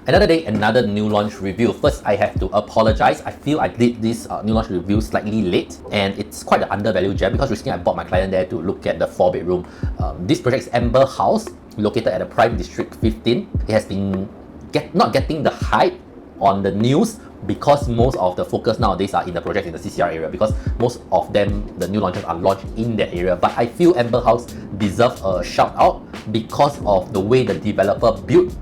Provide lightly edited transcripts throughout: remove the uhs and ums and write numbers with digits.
Another day, another new launch review. First, I have to apologize. I feel I did this new launch review slightly late, and it's quite an undervalued gem because recently I bought my client there to look at the 4-bedroom. This project is Ember House, located at the Prime District 15. It has been not getting the hype on the news because most of the focus nowadays are in the project in the CCR area, because most of them, the new launches, are launched in that area. But I feel Ember House deserves a shout out because of the way the developer built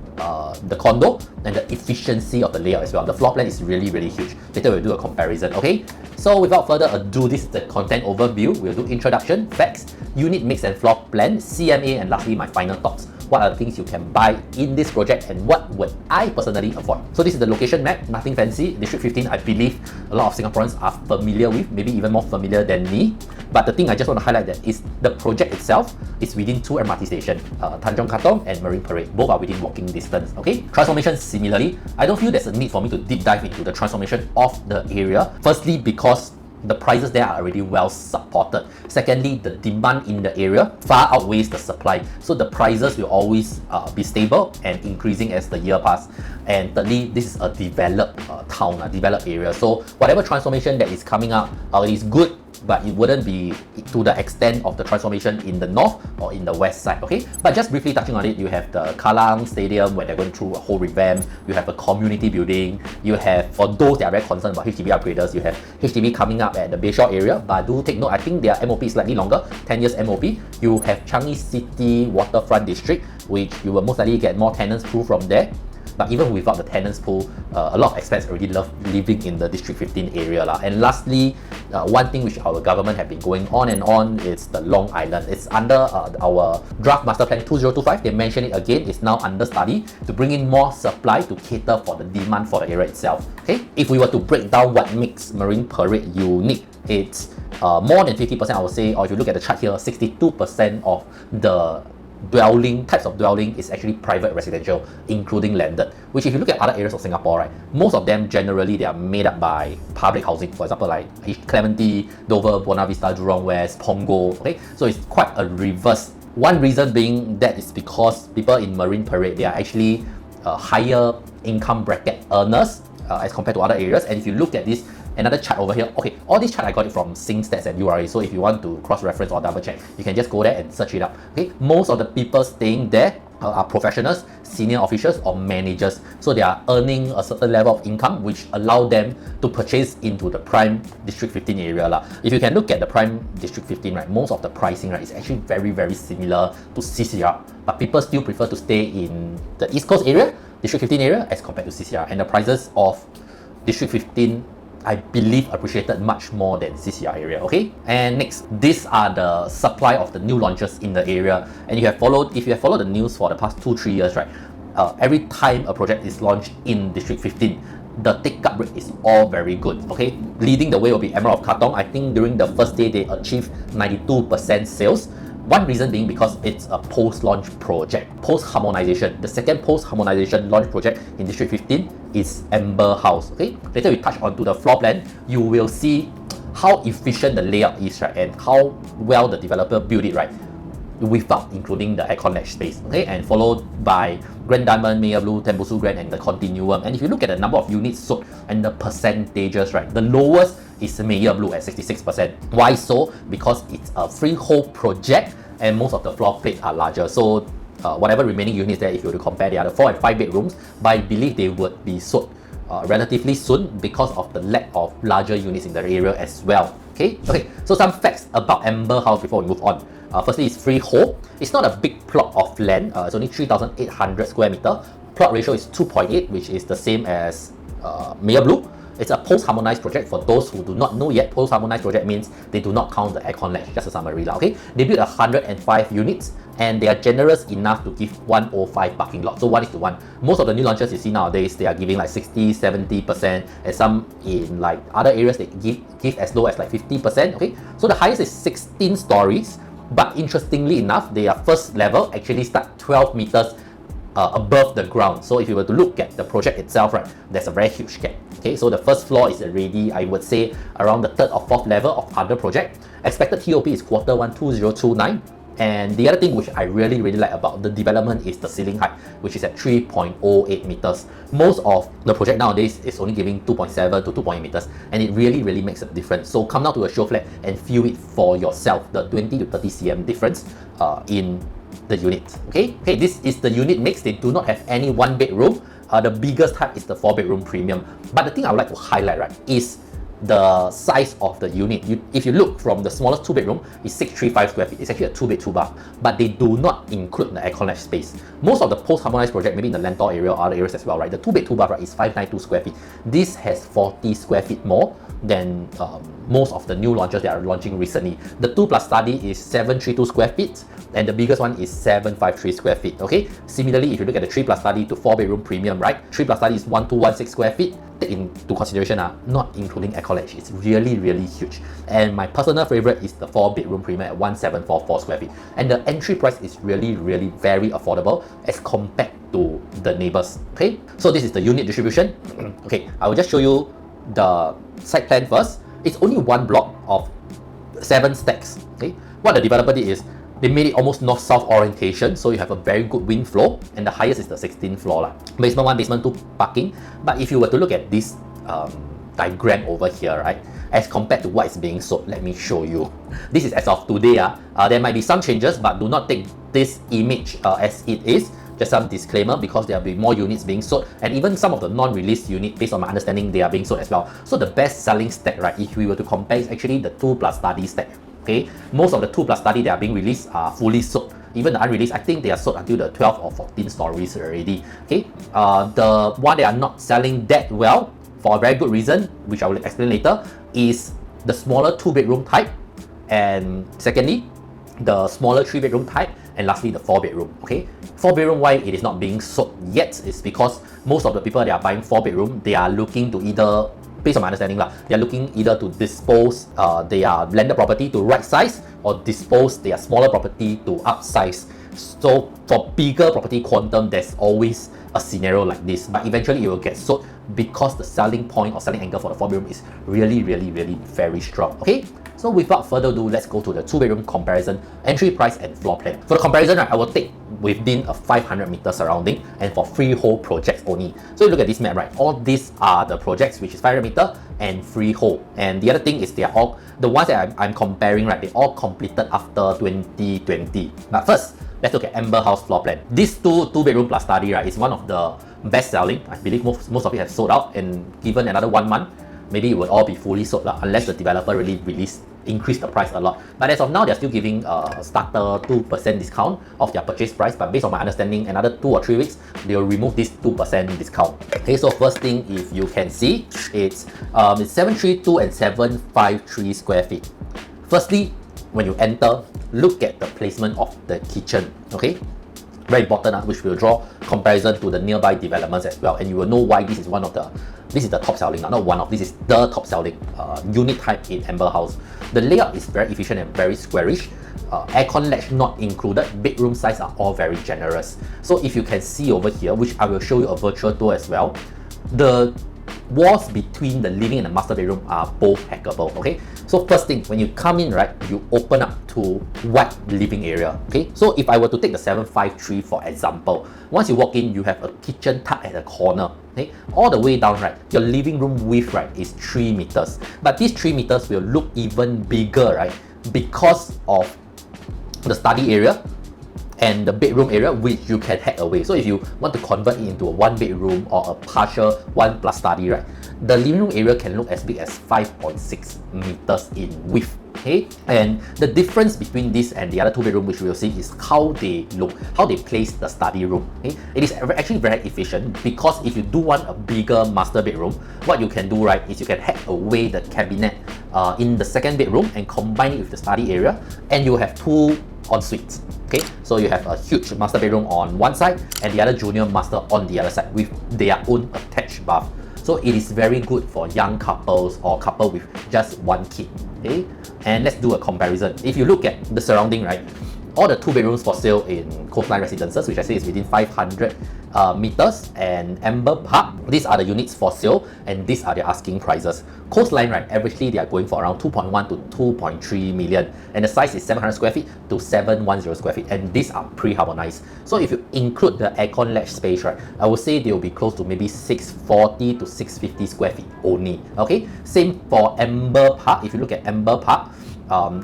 the condo and the efficiency of the layout as well. The floor plan is really huge. Later we'll do a comparison, okay? So without further ado, this is the content overview. We'll do introduction, facts, unit mix and floor plan, CMA, and lastly my final thoughts. What are the things you can buy in this project and what would I personally avoid? So this is the location map, nothing fancy. District 15, I believe a lot of Singaporeans are familiar with, maybe even more familiar than me. But the thing I just want to highlight that is the project itself is within 2 MRT stations, Tanjong Katong and Marine Parade. Both are within walking distance, okay? Transformation similarly, I don't feel there's a need for me to deep dive into the transformation of the area. Firstly, because the prices there are already well supported. Secondly, the demand in the area far outweighs the supply. So the prices will always be stable and increasing as the year passes. And thirdly, this is a developed town, a developed area. So whatever transformation that is coming up is good, but it wouldn't be to the extent of the transformation in the north or in the west side, okay? But just briefly touching on it, you have the Kallang Stadium where they're going through a whole revamp. You have a community building. You have, for those that are very concerned about HDB upgraders, you have HDB coming up at the Bayshore area. But do take note, I think their MOP is slightly longer, 10 years MOP. You have Changi City Waterfront District, which you will most likely get more tenants through from there. But even without the tenants pool, a lot of expats already love living in the District 15 area. And lastly, one thing which our government have been going on and on is the Long Island. It's under our Draft Master Plan 2025. They mention it again. It's now under study to bring in more supply to cater for the demand for the area itself. Okay, if we were to break down what makes Marine Parade unique, it's more than 50%, I would say, or if you look at the chart here, 62% of the types of dwelling is actually private residential, including landed, which if you look at other areas of Singapore, right, most of them generally they are made up by public housing. For example, like Clementi, Dover, Buona Vista, Jurong West, Punggol, okay? So it's quite a reverse. One reason being that is because people in Marine Parade, they are actually higher income bracket earners as compared to other areas. And if you look at this, another chart over here, okay, all these charts I got it from SingStats and URA, so if you want to cross-reference or double-check, you can just go there and search it up, okay? Most of the people staying there are professionals, senior officials or managers, so they are earning a certain level of income which allow them to purchase into the Prime District 15 area. If you can look at the Prime District 15, right, most of the pricing, right, is actually very similar to CCR, but people still prefer to stay in the East Coast area, District 15 area, as compared to CCR, and the prices of District 15 I believe appreciated much more than CCR area, okay? And next, these are the supply of the new launches in the area. And if you have followed the news for the past 2-3 years, right, every time a project is launched in District 15, the take-up rate is all very good, okay? Leading the way will be Ember of Katong. I think during the first day, they achieved 92% sales. One reason being because it's a post-launch project, post-harmonization. The second post-harmonization launch project in District 15 is Ember House, okay? Later we touch onto the floor plan. You will see how efficient the layout is, right? And how well the developer built it, right? Without including the aircon ledge space, okay? And followed by Grand Diamond, Maya Blue, Tembusu Grand, and the Continuum. And if you look at the number of units sold and the percentages, right, the lowest is Maya Blue at 66%. Why so? Because it's a freehold project and most of the floor plates are larger. So whatever remaining units there, if you were to compare the other 4 and 5 bedrooms, but I believe they would be sold relatively soon because of the lack of larger units in the area as well. Okay, so some facts about Ember House before we move on. Firstly, it's freehold. It's not a big plot of land. It's only 3,800 square meter. Plot ratio is 2.8, which is the same as Maya Blue. It's a post-harmonized project. For those who do not know yet, post-harmonized project means they do not count the aircon ledge. Just a summary, okay? They built 105 units and they are generous enough to give 105 parking lots. So 1:1. Most of the new launches you see nowadays, they are giving like 60, 70%, and some in like other areas they give as low as like 50%, okay? So the highest is 16 stories, but interestingly enough, their first level actually start 12 meters above the ground. So if you were to look at the project itself, right, there's a very huge gap. Okay, so the first floor is already, I would say, around the 3rd or 4th level of other project. Expected TOP is Q1 2029. And the other thing which I really like about the development is the ceiling height, which is at 3.08 meters. Most of the project nowadays is only giving 2.7 to 2.8 meters, and it really makes a difference. So come down to a show flat and feel it for yourself, the 20 to 30 cm difference in the unit. Okay, this is the unit mix. They do not have any one bedroom. The biggest type is the 4-bedroom premium. But the thing I would like to highlight, right, is the size of the unit. If you look from the smallest 2-bedroom, it's 635 square feet. It's actually a 2-bed 2-bath, but they do not include the aircon latch space. Most of the post-harmonized project, maybe in the Lentor area or other areas as well, right, the 2-bed 2-bath, right, is 592 square feet. This has 40 square feet more than most of the new launches that are launching recently. The 2 plus study is 732 square feet, and the biggest one is 753 square feet. Okay, similarly, if you look at the 3 plus study to 4-bedroom premium, right, 3 plus study is 1216 square feet. Take into consideration, not including aircon latch, it's really huge. And my personal favorite is the 4-bedroom premium at 1744 square feet, and the entry price is really very affordable as compared to the neighbors. Okay, so this is the unit distribution. Okay, I will just show you the site plan first. It's only one block of 7 stacks. Okay, what the developer did is they made it almost north-south orientation, so you have a very good wind flow, and the highest is the 16th floor. Basement 1, basement 2 parking. But if you were to look at this diagram over here, right, as compared to what is being sold, let me show you. This is as of today. There might be some changes, but do not take this image as it is. Just some disclaimer, because there will be more units being sold, and even some of the non-released units, based on my understanding, they are being sold as well. So the best selling stack, right, if we were to compare, is actually the 2 plus study stack. Okay, most of the 2 plus study that are being released are fully sold. Even the unreleased, I think they are sold until the 12 or 14 stories already. Okay, the one that are not selling that well, for a very good reason, which I will explain later, is the smaller 2-bedroom type, and secondly, the smaller 3-bedroom type, and lastly, the 4-bedroom. Okay, 4-bedroom, why it is not being sold yet is because most of the people that are buying 4-bedroom, they are looking to either, based on my understanding, they are looking either to dispose their landed property to right size, or dispose their smaller property to upsize. So for bigger property quantum, there's always a scenario like this, but eventually it will get sold because the selling point or selling angle for the 4-bedroom is really very strong. Okay, so without further ado, let's go to the 2-bedroom comparison, entry price and floor plan. For the comparison, right, I will take within a 500 meter surrounding and for freehold projects only. So you look at this map, right, all these are the projects which is 500 meter and freehold. And the other thing is they are all, the ones that I'm comparing, right, they all completed after 2020. But first, let's look at Ember House floor plan. This 2-bedroom plus study, right, is one of the best selling. I believe most of it have sold out, and given another 1 month, maybe it will all be fully sold unless the developer really increase the price a lot. But as of now, they're still giving a starter 2% discount of their purchase price. But based on my understanding, another 2 or 3 weeks, they'll remove this 2% discount. Okay, so first thing, if you can see, it's 732 and 753 square feet. Firstly, when you enter, look at the placement of the kitchen. Okay, very important, which will draw comparison to the nearby developments as well, and you will know why this is this is the top selling, not one of, this is the top selling unit type in Ember House. The layout is very efficient and very squarish. Aircon latch not included, bedroom size are all very generous. So if you can see over here, which I will show you a virtual tour as well, the walls between the living and the master bedroom are both hackable. Okay, so first thing, when you come in, right, you open up to wide living area. Okay, so if I were to take the 753 for example, once you walk in, you have a kitchen tucked at the corner. Okay, all the way down, right, your living room width, right, is 3 meters, but these 3 meters will look even bigger, right, because of the study area and the bedroom area, which you can hack away. So if you want to convert it into a 1-bedroom or a partial 1 plus study, right, the living room area can look as big as 5.6 meters in width. Okay, and the difference between this and the other 2-bedroom, which we will see, is how they look, how they place the study room. Okay, it is actually very efficient, because if you do want a bigger master bedroom, what you can do, right, is you can hack away the cabinet in the 2nd bedroom and combine it with the study area, and you have 2 en-suites. Okay, so you have a huge master bedroom on one side and the other junior master on the other side with their own attached bath. So it is very good for young couples or couple with just 1 kid. Okay, and let's do a comparison. If you look at the surrounding, right, all the 2 bedrooms for sale in coastline residences, which I say is within 500 meters and Ember Park. These are the units for sale and these are their asking prices. Coastline, right, averagely they are going for around 2.1 to 2.3 million and the size is 700 square feet to 710 square feet and these are pre-harmonized. So if you include the aircon ledge space, right, I would say they will be close to maybe 640 to 650 square feet only. Okay, same for Ember Park. If you look at Ember Park,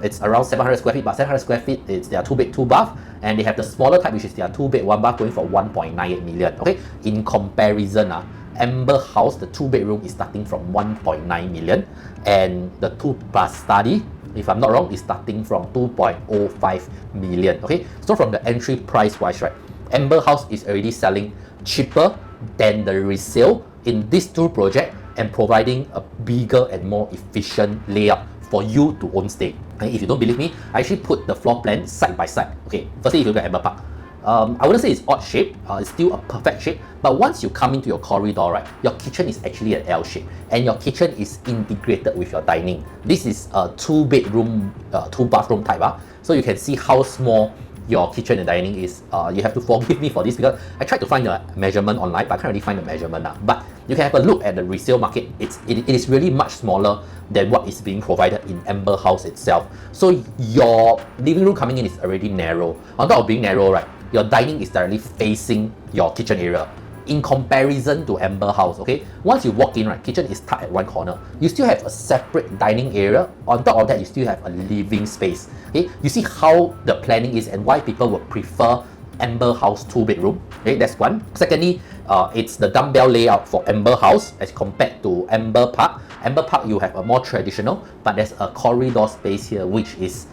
it's around 700 square feet, but 700 square feet, it's their 2 bed 2 bath, and they have the smaller type, which is their 2 bed 1 bath, going for 1.98 million. Okay, in comparison, Ember House, the 2 bedroom is starting from 1.9 million, and the 2 plus study, if I'm not wrong, is starting from 2.05 million. Okay, so from the entry price wise, right, Ember House is already selling cheaper than the resale in these 2 projects and providing a bigger and more efficient layout for you to own stay. And if you don't believe me, I actually put the floor plan side by side. Okay, firstly, if you look at Ember Park, I wouldn't say it's odd shape, it's still a perfect shape, but once you come into your corridor, right, your kitchen is actually an L shape and your kitchen is integrated with your dining. This is a 2 bedroom, 2 bathroom type, so you can see how small your kitchen and dining is. You have to forgive me for this because I tried to find the measurement online, but I can't really find the measurement now. But you can have a look at the resale market. It is really much smaller than what is being provided in Ember House itself. So your living room coming in is already narrow. On top of being narrow, right, your dining is directly facing your kitchen area. In comparison to Ember House, okay, once you walk in, right, kitchen is tucked at one corner. You still have a separate dining area. On top of that, you still have a living space. Okay, you see how the planning is and why people would prefer Ember House 2 bedroom. Okay, that's one. Secondly, it's the dumbbell layout for Ember House as compared to Ember Park. Ember Park, you have a more traditional, but there's a corridor space here which is,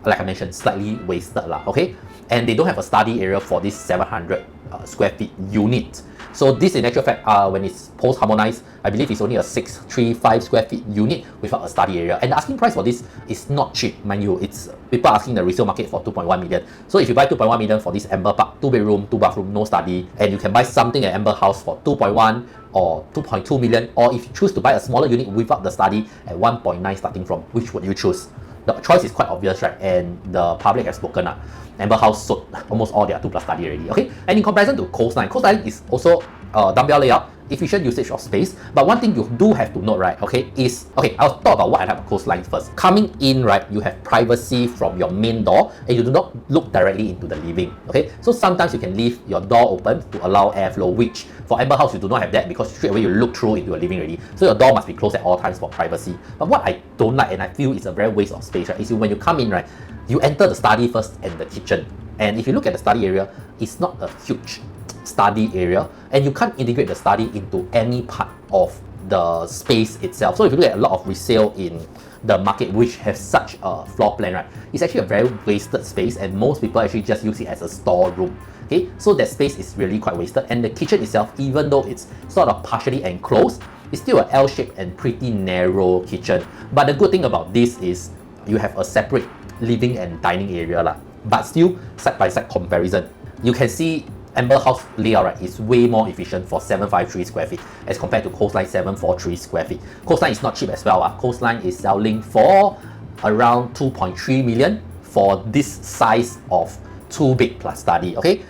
like I mentioned, slightly wasted lah. Okay, and they don't have a study area for this 700 square feet unit. So this in actual fact, when it's post-harmonized, I believe it's only a 635 square feet unit without a study area. And the asking price for this is not cheap, mind you. It's people asking the resale market for 2.1 million. So if you buy 2.1 million for this Ember Park, 2 bedroom, 2 bathroom, no study, and you can buy something at Ember House for 2.1 or 2.2 million, or if you choose to buy a smaller unit without the study at 1.9 starting from, which would you choose? The choice is quite obvious, right? And the public has spoken up. Ember House sold almost all their 2 plus study already. Okay, and in comparison to Coastline, Coastline is also dumbbell layout, efficient usage of space. But one thing you do have to note, right, okay, is, okay, I'll talk about what I have at Coastline first. Coming in, right, you have privacy from your main door and you do not look directly into the living. Okay, so sometimes you can leave your door open to allow airflow, which for Ember House you do not have that because straight away you look through into your living already. So your door must be closed at all times for privacy. But what I don't like and I feel is a very waste of space, right, is when you come in, right, you enter the study first and the kitchen. And if you look at the study area, it's not a huge study area and you can't integrate the study into any part of the space itself. So if you look at a lot of resale in the market which have such a floor plan, right, it's actually a very wasted space and most people actually just use it as a storeroom. Okay, so that space is really quite wasted, and the kitchen itself, even though it's sort of partially enclosed, it's still an L-shaped and pretty narrow kitchen. But the good thing about this is you have a separate living and dining area lah. But still, side by side comparison, you can see Ember House layout, right, is way more efficient for 753 square feet as compared to Coastline 743 square feet. Coastline is not cheap as well. Coastline is selling for around 2.3 million for this size of 2 bed plus study. Okay,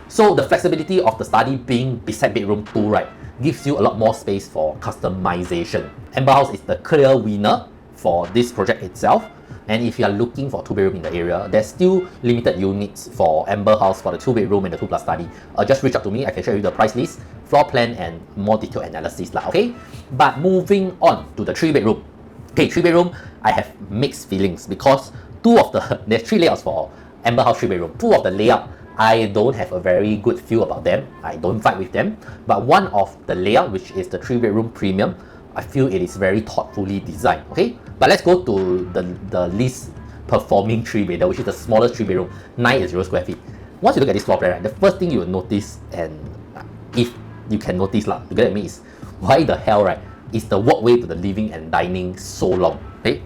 so the flexibility of the study being beside bedroom 2, right, gives you a lot more space for customization. Ember House is the clear winner for this project itself. And if you are looking for 2 bedroom in the area, there's still limited units for Ember House for the 2 bedroom and the 2 plus study. Just reach out to me, I can share you the price list, floor plan and more detailed analysis lah, okay? But moving on to the 3 bedroom. Okay, 3 bedroom, I have mixed feelings because there's 3 layouts for Ember House 3 bedroom. 2 of the layout, I don't have a very good feel about them. I don't fight with them. But one of the layout, which is the 3 bedroom premium, I feel it is very thoughtfully designed. Okay, but let's go to the least performing 3 bedder, which is the smallest 3 bedroom, 980 square feet. Once you look at this floor plan, right, the first thing you will notice, and if you can notice lah, you get at me, is why the hell, right, is the walkway to the living and dining so long? Okay,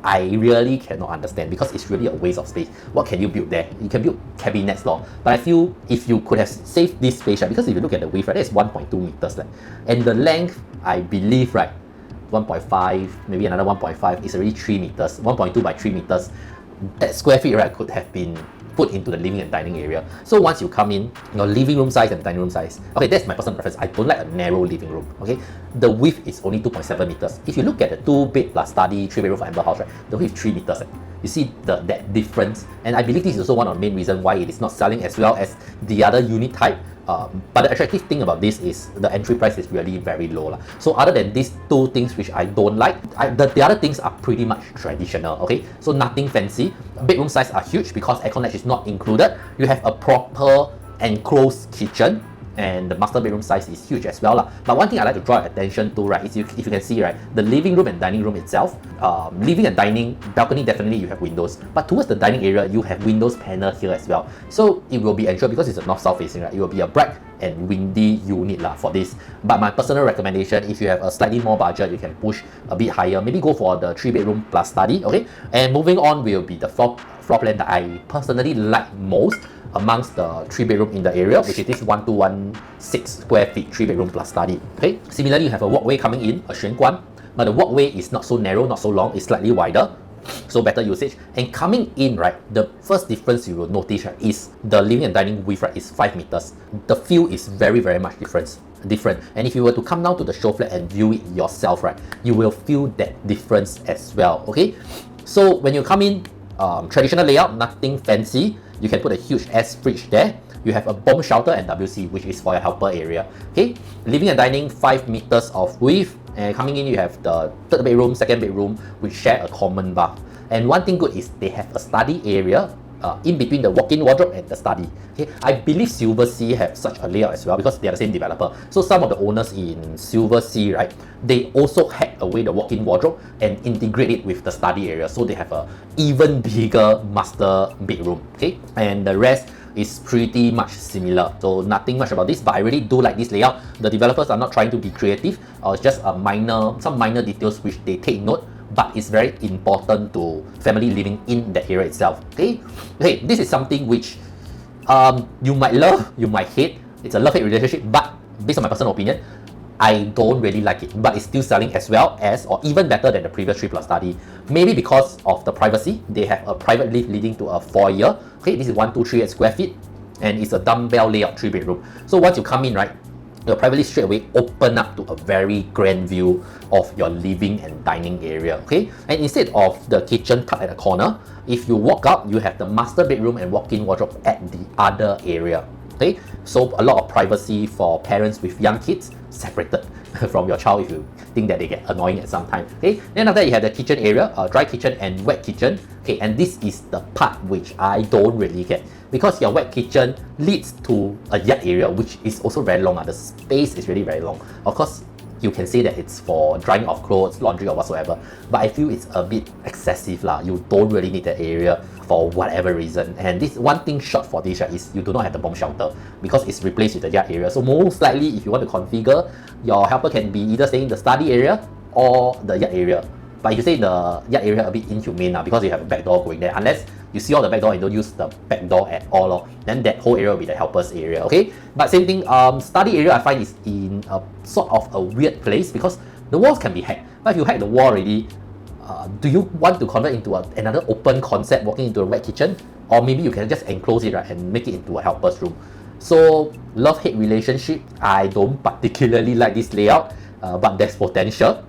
I really cannot understand because it's really a waste of space. What can you build there? You can build cabinets lor. But I feel if you could have saved this space, right, because if you look at the width, right, that's 1.2 meters, right, and the length, I believe, right, 1.5, maybe another 1.5 is already 3 meters, 1.2 by 3 meters. That square feet, right, could have been put into the living and dining area. So once you come in, your living room size and dining room size, okay, that's my personal preference. I don't like a narrow living room, okay? The width is only 2.7 meters. If you look at the 2-bed plus study, 3-bedroom for Ember house, right, the width is 3 meters. You see that difference, and I believe this is also one of the main reasons why it is not selling as well as the other unit type. But the attractive thing about this is the entry price is really very low. So other than these two things which I don't like, the other things are pretty much traditional, okay? So nothing fancy. Bedroom size are huge because aircon latch is not included. You have a proper enclosed kitchen, and the master bedroom size is huge as well. But one thing I like to draw attention to, right, is if you can see, right, the living room and dining room itself, living and dining, balcony definitely you have windows, but towards the dining area you have windows panel here as well. So it will be ensured, because it's a north-south facing, right, it will be a bright and windy unit for this. But my personal recommendation, if you have a slightly more budget, you can push a bit higher, maybe go for the 3-bedroom plus study, okay? And moving on will be the floor plan that I personally like most amongst the 3-bedroom in the area, which is this 1216 square feet 3-bedroom plus study. Okay. Similarly, you have a walkway coming in, a 玄关, but the walkway is not so narrow, not so long, it's slightly wider, so better usage. And coming in, right, the first difference you will notice, right, is the living and dining width, right, is 5 meters. The feel is very much different. And if you were to come down to the show flat and view it yourself, right, you will feel that difference as well. Okay. So when you come in, traditional layout, nothing fancy. You can put a huge S fridge there. You have a bomb shelter and WC, which is for your helper area. Okay, living and dining 5 meters of width, and coming in you have the 3rd bedroom, 2nd bedroom, which share a common bath. And one thing good is they have a study area in between the walk-in wardrobe and the study. Okay, I believe Silver Sea have such a layout as well because they are the same developer. So some of the owners in Silver Sea, right, they also hack away the walk-in wardrobe and integrate it with the study area. So they have a even bigger master bedroom. Okay, and the rest is pretty much similar. So nothing much about this, but I really do like this layout. The developers are not trying to be creative. It's just some minor details which they take note, but it's very important to family living in that area itself. Okay, this is something which you might love, you might hate. It's a love-hate relationship, but based on my personal opinion, I don't really like it, but it's still selling as well as, or even better than the previous 3 plus study. Maybe because of the privacy, they have a private lift leading to a foyer. Okay, this is 1238 square feet, and it's a dumbbell layout 3-bedroom. So once you come in, right, your private lift straight away open up to a very grand view of your living and dining area. Okay, and instead of the kitchen tucked at the corner, if you walk up, you have the master bedroom and walk-in wardrobe at the other area. Okay, so a lot of privacy for parents with young kids, separated from your child if you think that they get annoying at some time. Okay, then after that you have the kitchen area, dry kitchen and wet kitchen. Okay, and this is the part which I don't really get, because your wet kitchen leads to a yard area which is also very long. The space is really very long. Of course, you can say that it's for drying of clothes, laundry or whatsoever, but I feel it's a bit excessive. You don't really need that area for whatever reason. And this one thing short for this, right, is you do not have the bomb shelter because it's replaced with the yard area. So most likely, if you want to configure, your helper can be either staying in the study area or the yard area. But if you say the yard area a bit inhumane because you have a back door going there, unless you see all the back door and don't use the back door at all, then that whole area will be the helper's area. Okay, but same thing, study area I find is in a sort of a weird place because the walls can be hacked. But if you hack the wall already, do you want to convert into another open concept, walking into a wet kitchen? Or maybe you can just enclose it, right, and make it into a helper's room. So love-hate relationship, I don't particularly like this layout, but there's potential.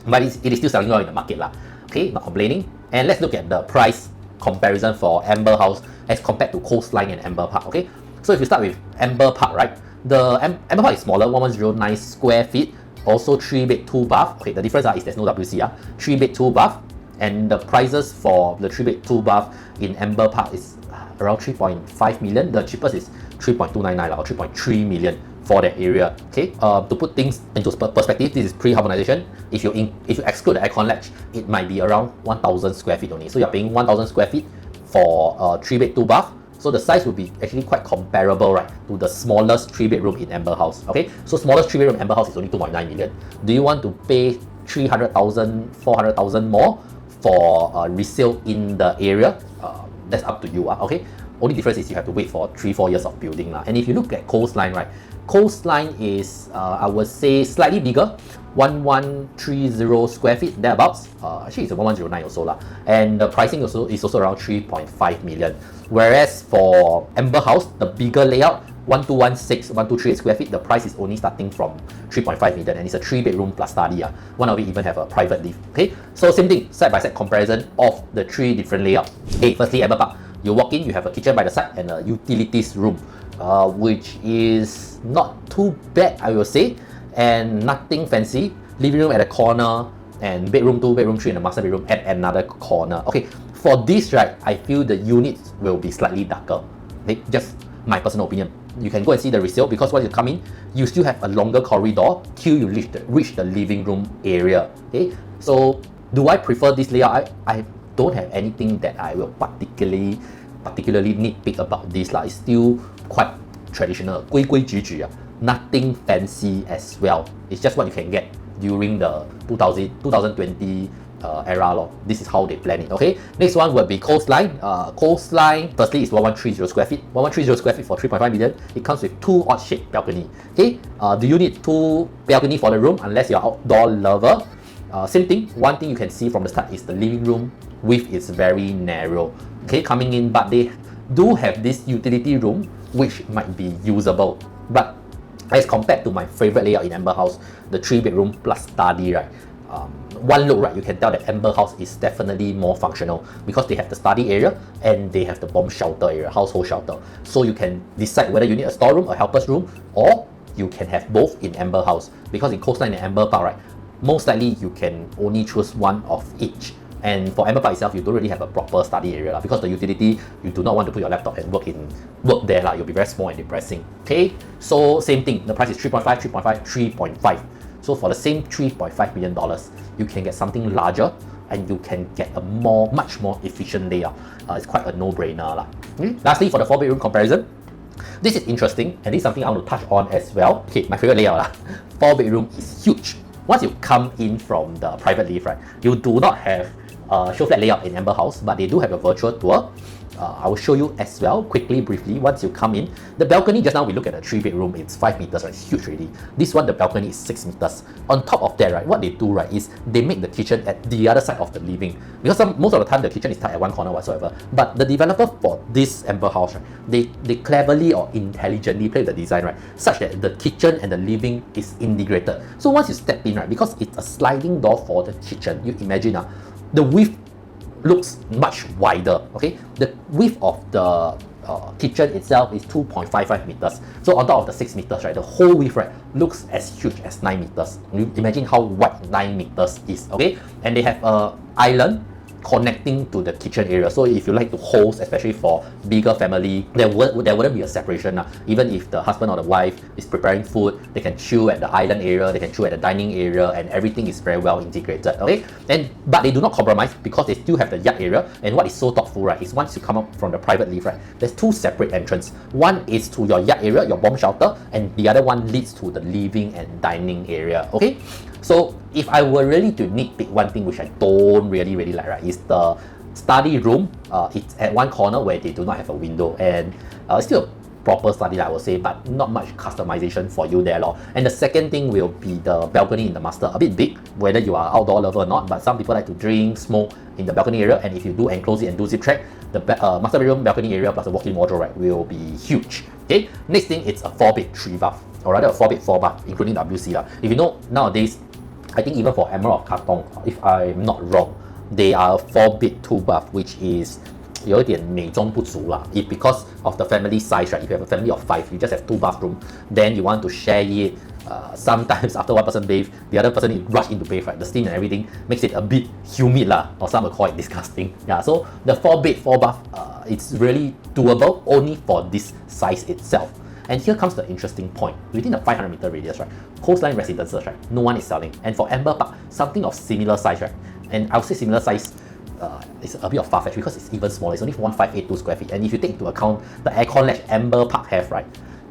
But it is still selling well in the market. Okay, not complaining. And let's look at the price comparison for Ember House as compared to Coastline and Ember Park. Okay, so if you start with Ember Park, right, the Ember Park is smaller, 1109 square feet, also 3-bed 2-bath. Okay, the difference is there's no WC. 3-bed 2-bath, and the prices for the 3-bed 2-bath in Ember Park is around 3.5 million. The cheapest is 3.299 or 3.3 million for that area. Okay, to put things into perspective, this is pre-harmonization. If you exclude the aircon latch, it might be around 1,000 square feet only. So you're paying 1,000 square feet for a 3-bed 2-bath. So the size would be actually quite comparable, right, to the smallest 3-bedroom in Ember House. Okay, so smallest 3-bedroom Ember House is only 2.9 million. Do you want to pay 300,000, 400,000 more for resale in the area? That's up to you. Okay, only difference is you have to wait for 3-4 years of building. And if you look at Coastline, right, Coastline is, I would say, slightly bigger, 1130 square feet, thereabouts. Actually, it's a 1109 also lah. And the pricing also is also around 3.5 million. Whereas for Ember House, the bigger layout, 1216, 1238 square feet, the price is only starting from 3.5 million, and it's a 3-bedroom plus study. One of it even have a private lift. Okay, so same thing, side-by-side comparison of the 3 different layouts. Okay, firstly, Ember Park. You walk in, you have a kitchen by the side and a utilities room, which is not too bad, I will say, and nothing fancy. Living room at a corner, and bedroom 2, bedroom 3, and the master bedroom at another corner. Okay, for this, right, I feel the units will be slightly darker. Okay, just my personal opinion. You can go and see the resale, because once you come in, you still have a longer corridor till you reach the living room area. Okay, so do I prefer this layout? I don't have anything that I will particularly nitpick about this lah. It's still quite traditional, 规规矩矩. Nothing fancy as well. It's just what you can get during the 2020 era lor. This is how they plan it. Okay, next one will be Coastline. Coastline, firstly, is 1130 square feet. 1130 square feet for 3.5 million. It comes with 2 odd-shaped balcony. Okay, do you need 2 balcony for the room unless you're outdoor lover? Same thing. One thing you can see from the start is the living room width is very narrow. Okay, coming in, but they do have this utility room which might be usable. But as compared to my favorite layout in Ember House, the 3-bedroom plus study, right? One look, right, you can tell that Ember House is definitely more functional because they have the study area and they have the bomb shelter area, household shelter. So you can decide whether you need a storeroom, a helper's room, or you can have both in Ember House. Because in Coastline and Ember Park, right, most likely you can only choose one of each. And for Ember Park itself, you don't really have a proper study area because the utility, you do not want to put your laptop and work there. You'll be very small and depressing. Okay, so same thing. The price is 3.5, 3.5, 3.5. So for the same $3.5 million, you can get something larger and you can get a much more efficient layout. It's quite a no-brainer. Lastly, for the 4-bedroom comparison, this is interesting and this is something I want to touch on as well. Okay, my favorite layout. 4-bedroom is huge. Once you come in from the private lift, right, you do not have show flat layout in Ember House, but they do have a virtual tour. I will show you as well, quickly, briefly, once you come in. The balcony, just now we look at the 3-bedroom, it's 5 meters, right? It's huge already. This one, the balcony is 6 meters. On top of that, right, what they do, right, is they make the kitchen at the other side of the living. Because most of the time, the kitchen is tied at one corner whatsoever. But the developer for this Ember House, right, they cleverly or intelligently play the design, right, such that the kitchen and the living is integrated. So once you step in, right, because it's a sliding door for the kitchen, you imagine the width looks much wider. Okay, the width of the kitchen itself is 2.55 meters. So on top of the 6 meters, right, the whole width, right, looks as huge as 9 meters. You imagine how wide 9 meters is. Okay, and they have a island connecting to the kitchen area. So if you like to host, especially for bigger family, there wouldn't be a separation. Even if the husband or the wife is preparing food, they can chill at the island area, they can chill at the dining area, and everything is very well integrated. Okay, but they do not compromise because they still have the yard area. And what is so thoughtful, right, is once you come up from the private lift, right, there's 2 separate entrances. One is to your yard area, your bomb shelter, and the other one leads to the living and dining area. Okay, so if I were really to nitpick one thing which I don't really like, right, is the study room. It's at one corner where they do not have a window, and it's still a proper study, I would say, but not much customization for you there. And the second thing will be the balcony in the master. A bit big, whether you are outdoor lover or not, but some people like to drink, smoke in the balcony area, and if you do enclose it and do zip track, the master bedroom balcony area plus a walk-in wardrobe, right, will be huge. Okay, next thing, it's a 4-bed 3-bath, or rather a 4-bed 4-bath, including WC. If you know, nowadays, I think even for Ember of Katong, if I'm not wrong, they are 4-bed 2-bath, which is 有一点美中不足啦. If because of the family size, right? If you have a family of 5, you just have 2 bathrooms, then you want to share it. Sometimes after one person bathe, the other person rush into bathe, right? The steam and everything makes it a bit humid lah, or some will call it disgusting. Yeah, so the 4-bed 4-bath, it's really doable only for this size itself. And here comes the interesting point. Within the 500-meter radius, right, Coastline residences, right, no one is selling. And for Ember Park, something of similar size, right, and I would say similar size, it's a bit of far-fetched because it's even smaller. It's only 1582 square feet. And if you take into account the aircon ledge Ember Park have, right,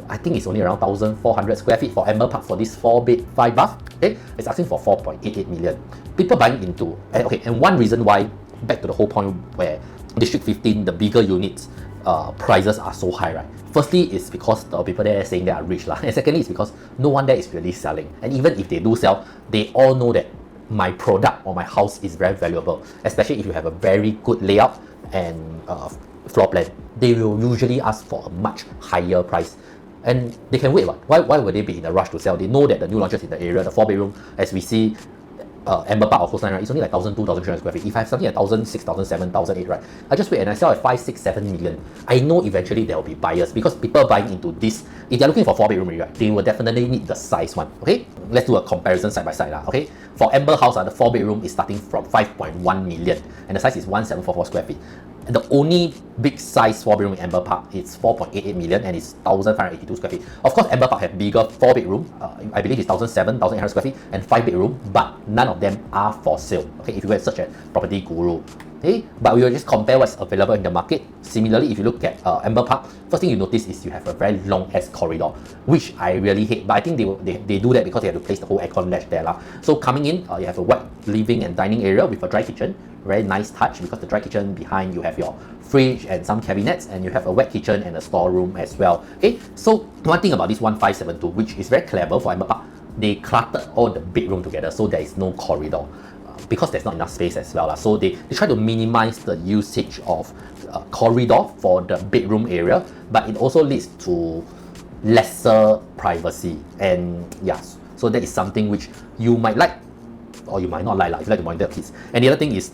I think it's only around 1,400 square feet for Ember Park for this 4-bed 5-bath. Okay, it's asking for 4.88 million. People buying into, and one reason why, back to the whole point where District 15, the bigger units, prices are so high, right? Firstly, it's because the people there saying they are rich lah. And secondly, it's because no one there is really selling. And even if they do sell, they all know that my product or my house is very valuable, especially if you have a very good layout and floor plan. They will usually ask for a much higher price. And they can wait. Why would they be in a rush to sell? They know that the new launches in the area, the 4-bedroom, as we see, Ember Park or Coastline, right? It's only like 1,000, 2,300 square feet. If I have something at 1,000, 6,000, 7,000, 8, right? I just wait and I sell at 5, 6, 7 million. I know eventually there will be buyers because people buying into this, if they're looking for 4-bedroom, right, they will definitely need the size one. Okay, let's do a comparison side by side. Okay, for Ember House, the 4-bedroom is starting from 5.1 million and the size is 1,744 square feet. And the only big size 4-bedroom in Ember Park is 4.88 million and it's 1,582 square feet. Of course, Ember Park have bigger 4-bedroom. I believe it's 1,700, 1,800 square feet and 5-bedroom, but none of them are for sale. Okay, if you go and search at Property Guru. Okay, but we will just compare what's available in the market. Similarly, if you look at Ember Park, first thing you notice is you have a very long ass corridor, which I really hate. But I think they do that because they have to place the whole aircon ledge there. So coming in, you have a wide living and dining area with a dry kitchen. Very nice touch because the dry kitchen behind you have your fridge and some cabinets, and you have a wet kitchen and a storeroom as well. Okay, so one thing about this 1572, which is very clever for Ember Park, they cluttered all the bedroom together so there is no corridor. Because there's not enough space as well. So they try to minimize the usage of corridor for the bedroom area, but it also leads to lesser privacy. And yes, so that is something which you might like or you might not like if you like to monitor kids. And the other thing is,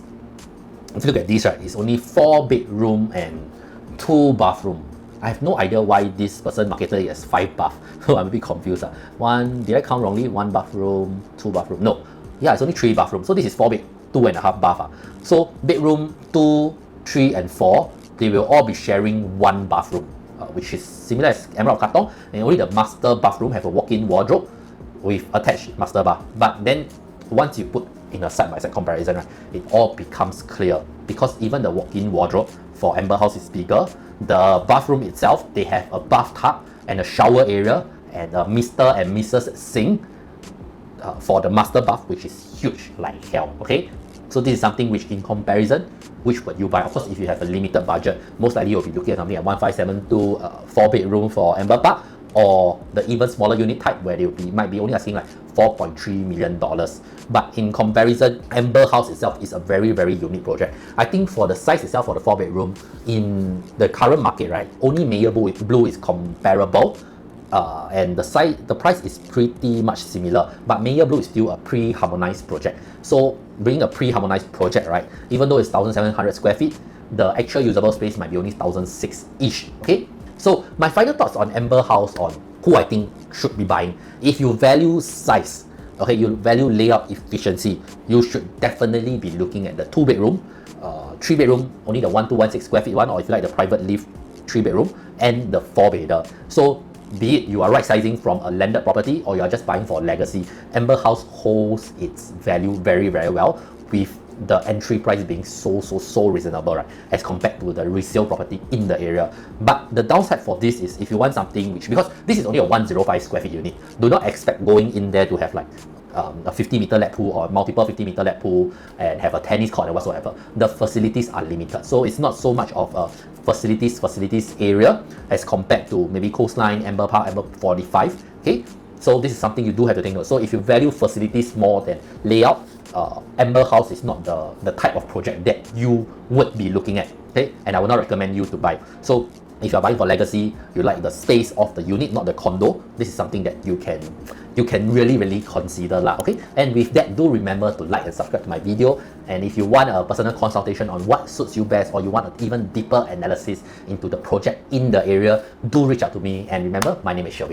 if you look at this, right, it's only 4-bedroom and 2 bathroom. I have no idea why this person marketed it as 5 bath. So I'm a bit confused. Did I count wrongly? 1 bathroom, 2 bathroom. No. Yeah, it's only 3 bathrooms. So this is 4 bed, 2.5 bath. So bedroom 2, 3, and 4, they will all be sharing 1 bathroom, which is similar as Ember of Katong. And only the master bathroom have a walk-in wardrobe with attached master bath. But then once you put in a side-by-side comparison, right, it all becomes clear because even the walk-in wardrobe for Ember House is bigger. The bathroom itself, they have a bathtub and a shower area and a Mr. and Mrs. sink. For the master bath, which is huge like hell. Okay, so this is something which in comparison, which would you buy? Of course, if you have a limited budget, most likely you'll be looking at something at 1572, 4-bedroom for Ember Park, or the even smaller unit type where they might be only asking like $4.3 million. But in comparison, Ember House itself is a very, very unique project. I think for the size itself for the 4-bedroom in the current market, right, only Mayor Blue is comparable. And the price is pretty much similar, but Mayor Blue is still a pre-harmonized project. So being a pre-harmonized project, right, even though it's 1,700 square feet, the actual usable space might be only 1,600-ish. Okay, so my final thoughts on Ember House on who I think should be buying. If you value size, okay, you value layout efficiency, you should definitely be looking at the 2-bedroom, 3-bedroom, only the 1,216 square feet one, or if you like the private live 3-bedroom, and the 4-bedder. So be it you are right sizing from a landed property or you are just buying for legacy, Ember House holds its value very, very well with the entry price being so reasonable, right, as compared to the resale property in the area. But the downside for this is if you want something which, because this is only a 105 square feet unit, do not expect going in there to have like a 50-meter lap pool or multiple 50-meter lap pool and have a tennis court and whatsoever. The facilities are limited, so it's not so much of a facilities area as compared to maybe Coastline, Ember Park, Ember 45. Okay, so this is something you do have to think of. So if you value facilities more than layout, Ember House is not the type of project that you would be looking at. Okay, and I would not recommend you to buy. So if you're buying for legacy, you like the space of the unit, not the condo, this is something that you can really consider lah. Okay, and with that, do remember to like and subscribe to my video. And if you want a personal consultation on what suits you best, or you want an even deeper analysis into the project in the area, do reach out to me. And remember, my name is Shelby.